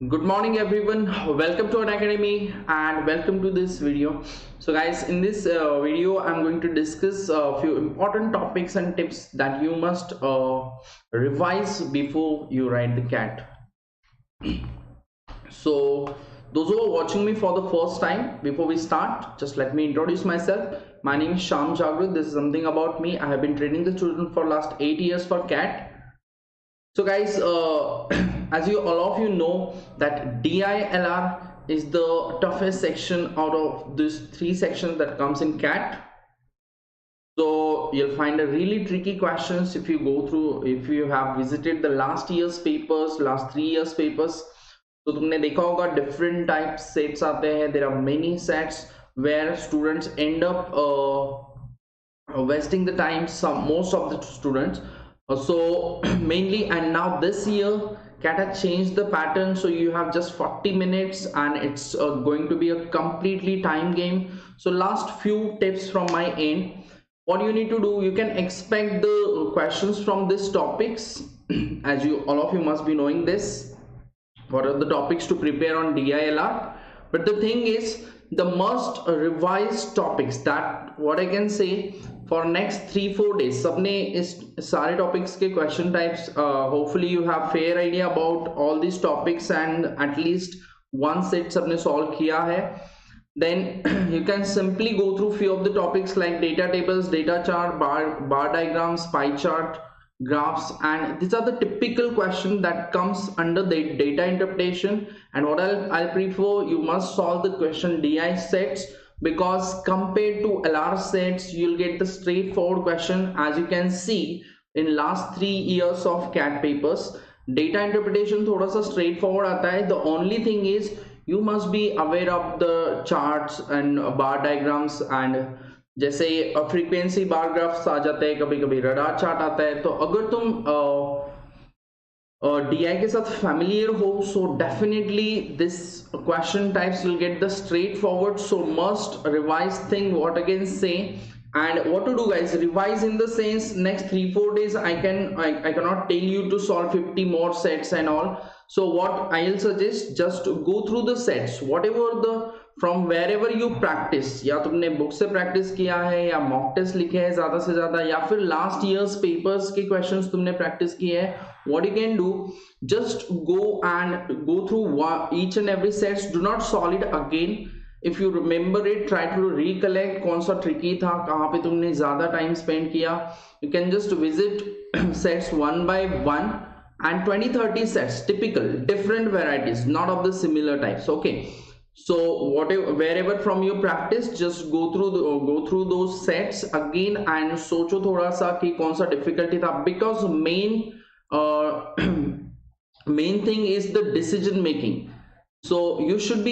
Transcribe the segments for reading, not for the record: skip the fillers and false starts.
Good morning everyone, welcome to Unacademy and welcome to this video. So guys, in this video I'm going to discuss a few important topics and tips that you must revise before you write the CAT. So those who are watching me for the first time, before we start, just let me introduce myself. My name is Shyam Jagrut. This is something about me. I have been training the children for last 8 years for CAT. So guys, as you all of you know that DILR is the toughest section out of these 3 sections that comes in CAT. So you'll find a really tricky questions if you go through, if you have visited the last year's papers, last 3 years papers. तो तुमने देखा होगा different type sets आते हैं. There are many sets where students end up wasting the time, most of the students. So mainly, and now this year CAT has changed the pattern, so you have just 40 minutes and it's going to be a completely time game. So last few tips from my end. What you need to do, you can expect the questions from these topics as you all of you must be knowing this. What are the topics to prepare on DILR? But the thing is, the must revised topics, that what I can say for next 3-4 days सबने इस सारे topics के question types, hopefully you have fair idea about all these topics and at least one set सबने solve किया है. Then you can simply go through few of the topics like data tables, data chart, bar diagrams, pie chart, graphs, and these are the typical question that comes under the data interpretation. And what I'll prefer, you must solve the question DI sets, because compared to LR sets you'll get the straightforward question. As you can see in last 3 years of CAT papers, data interpretation थोड़ा सा straightforward आता है. The only thing is you must be aware of the charts and bar diagrams, and जैसे frequency बार graphs आ जाते हैं, कभी कभी radar chart आता है. तो अगर तुम DI के साथ familiar हो, so definitely this question types will get the straightforward. So must revise thing, what I can say. And what to do guys, revise in the sense next 3-4 days I cannot tell you to solve 50 more sets and all. So what I'll suggest, just go through the sets, whatever the from wherever you practice, या तुमने book से practice किया है या mock test लिखे हैं ज्यादा से ज्यादा, या फिर लास्ट ईयर्स पेपर्स के क्वेश्चंस तुमने प्रैक्टिस किए हैं, what you can do, just go and go through each and every sets. Do not solve it again. If you remember it, try to recollect कौन सा tricky था, कहाँ पे तुमने ज्यादा टाइम स्पेंड किया. You can just visit sets one by one and 20-30 sets, typical different varieties, not of the similar types. Okay, so whatever wherever from your practice, just go through those sets again and सोचो थोड़ा सा कि कौन सा difficulty था, because main thing is the decision making. So you should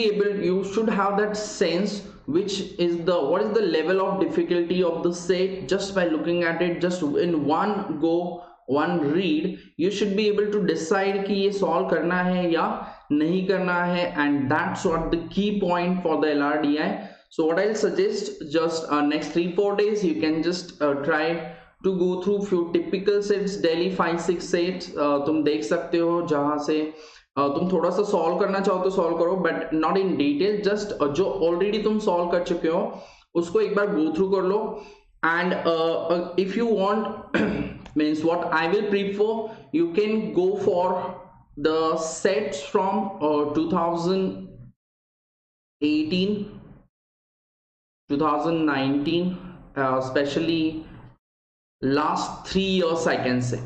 have that sense which is what is the level of difficulty of the set. Just by looking at it, just in one go, one read, you should be able to decide कि ये solve करना है या नहीं करना है, and that's what the key point for the LRDI. So what I'll suggest, just next 3-4 days you can just try to go through few typical sets daily, 5-6 sets. तुम देख सकते हो जहाँ से तुम थोड़ा सा सॉल्व करना चाहो तो सॉल्व करो, but not in detail. Just जो ऑलरेडी तुम सॉल्व कर चुके हो उसको एक बार गो थ्रू कर लो. And if you want, means what I will prefer, you can go for the sets from 2018, 2019, especially last 3 years I can say.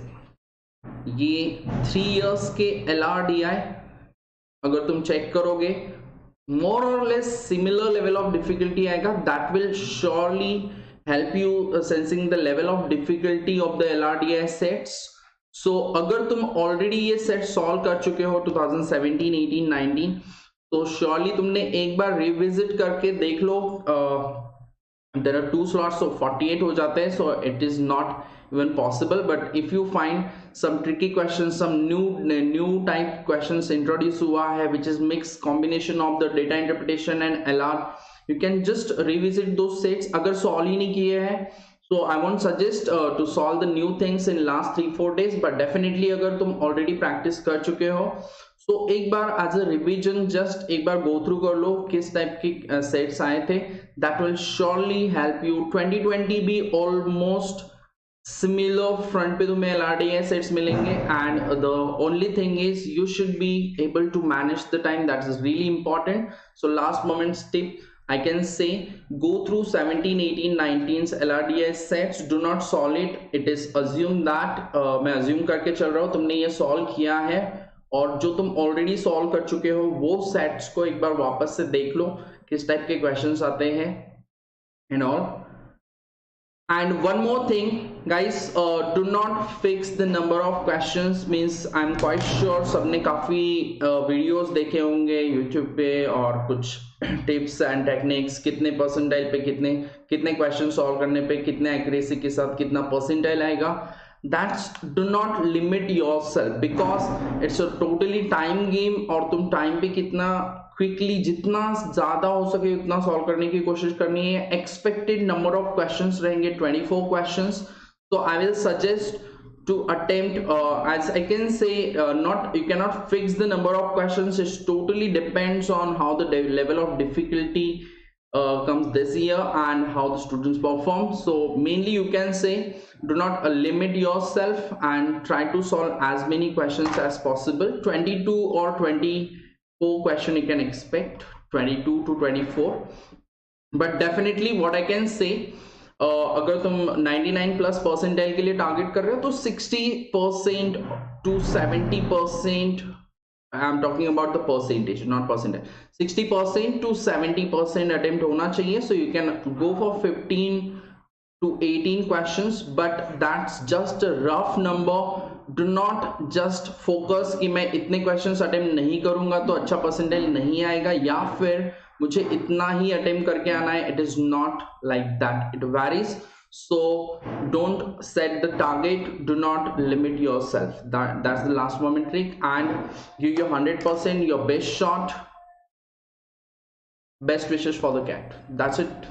ये 3 years के LRDI अगर तुम चेक करोगे, more or less similar level of difficulty आएगा. That will surely help you sensing the level of difficulty of the LRDI sets. So अगर तुम already ये set solve कर चुके हो 2017, 18, 19, तो surely तुमने एक बार revisit करके देख लो. There are 2 slots, so 48 हो जाते हैं, so it is not even possible. But if you find some tricky questions, some new type questions introduced हुआ है which is mixed combination of the data interpretation and LR, you can just revisit those sets. अगर solve ही नहीं किए हैं, so I won't suggest to solve the new things in last 3-4 days, but definitely अगर तुम already practice कर चुके हो, सो एक बार एज अ रिविजन जस्ट एक बार गो थ्रू कर लो किस टाइप के सेट्स आए थे. That will surely help you. 2020 भी ऑलमोस्ट सिमिलर फ्रंट पे तुम्हें LRDI सेट्स मिलेंगे and the only thing is you should be able to manage the time. That is really important. So last moment tip I can say go through 17, 18, 19 LRDI sets. Do not solve it. It is assume that मैं assume करके चल रहा हूँ तुमने ये solve किया है और जो तुम already solve कर चुके हो वो sets को एक बार वापस से देख लो किस टाइप के questions आते हैं and all. And one more thing guys, do not fix the number of questions. Means I'm quite sure सबने काफी videos देखे होंगे YouTube पे और कुछ tips and techniques, कितने percentile पे कितने questions solve करने पे कितने accuracy के साथ कितना percentile आएगा. That's do not limit yourself because it's a totally time game और तुम time पे कितना क्विकली जितना ज्यादा हो सके उतना सॉल्व करने की कोशिश करनी है. एक्सपेक्टेड नंबर ऑफ क्वेश्चंस रहेंगे 24 क्वेश्चंस. तो I will suggest to attempt as I can say not you cannot fix the number of questions. It totally depends on how the level of difficulty comes this year and how the students perform. So mainly you can say do not limit yourself and try to solve as many questions as possible. 22 or 24 question you can expect, 22 to 24. But definitely what I can say, अगर तुम 99 plus percentile के लिए target कर रहे हो तो 60% to 70%, I am talking about the percentage not percentile, 60% to 70% attempt होना चाहिए. So you can go for 15 to 18 questions, but that's just a rough number. Do not just focus कि मैं इतने questions अटेम्प्ट नहीं करूंगा तो अच्छा परसेंटाइल नहीं आएगा या फिर मुझे इतना ही अटेम्प्ट करके आना है. It is not like that. It varies. So don't set the target. Do not limit yourself. That's the last moment trick. And give your 100%, your best shot. Best wishes for the CAT. That's it.